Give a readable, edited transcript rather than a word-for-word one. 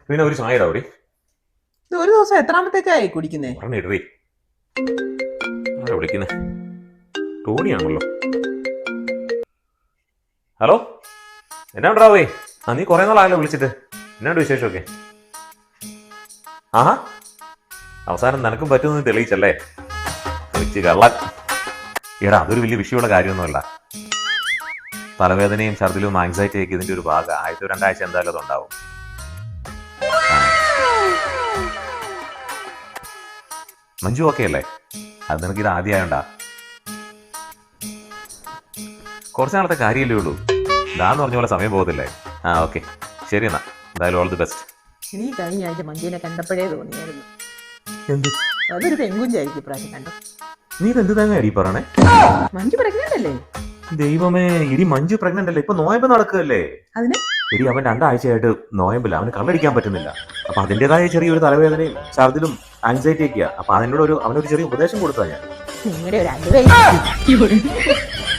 പിന്നെ ഒരു ചായ ഇടാ. ഇത് ഒരു ദിവസം എത്രാമത്തേക്കായി കുടിക്കുന്നേ? പറഞ്ഞിടേ. ആരാ വിളിക്കുന്നേ? ടോണിയാണല്ലോ. ഹലോ, എന്നാ ഉണ്ടാവേ? നീ കുറെ നാളായല്ലോ വിളിച്ചിട്ട്. എന്നാണ്ട് വിശേഷമൊക്കെ? ആഹാ, അവസാനം നിനക്കും പറ്റുമെന്ന് തെളിയിച്ചല്ലേ? വിളിച്ച് കള്ളൻ. എടാ, അതൊരു വലിയ വിഷയമുള്ള കാര്യമൊന്നുമല്ല. തലവേദനയും ഛർദിലും ആങ്സൈറ്റി ഒക്കെ ഇതിന്റെ ഒരു ഭാഗം. 1-2 ആഴ്ച എന്തായാലും അതുണ്ടാവും. മഞ്ജു ഓക്കെ അല്ലേ? അത് നിനക്ക് ഇത് ആദ്യമായോണ്ടാ? കുറച്ച് നാളത്തെ കാര്യമല്ലേ ഉള്ളൂ. ഇതാന്ന് പറഞ്ഞ പോലെ സമയം പോകത്തില്ലേ? ഓക്കെ, ശരി എന്നാ. എന്തായാലും ഓൾ ദി ബെസ്റ്റ്. നീ കഴിഞ്ഞ ആഴ്ച മഞ്ജുവിനെ കണ്ടപ്പോഴേ തോന്നിയായിരുന്നു. എന്ത്? അതൊരു പെൺകുഞ്ചായിരിക്കും ഇപ്രാവശ്യം കണ്ടു. നീ ഇത് എന്ത് തന്നെ അടി പറയണേ? മഞ്ജു പ്രഗ്നന്റ് അല്ലേ? ദൈവമേ, ഇടി മഞ്ജു പ്രഗ്നന്റ് അല്ലേ? ഇപ്പൊ നോയമ്പ് നടക്കുകയല്ലേ? അതിന് ഇടി അവൻ 2 ആഴ്ചയായിട്ട് നോയമ്പില്ല. അവന് കണ്ണടിക്കാൻ പറ്റുന്നില്ല. അപ്പൊ അതിൻ്റെതായ ചെറിയൊരു തലവേദനയും ഛർദിലും ആങ്സൈറ്റി ഒക്കെയാ. അപ്പൊ അവനൊരു ചെറിയ ഉപദേശം കൊടുത്താ ഞാൻ. നിങ്ങളുടെ ഒരു അനുഭവം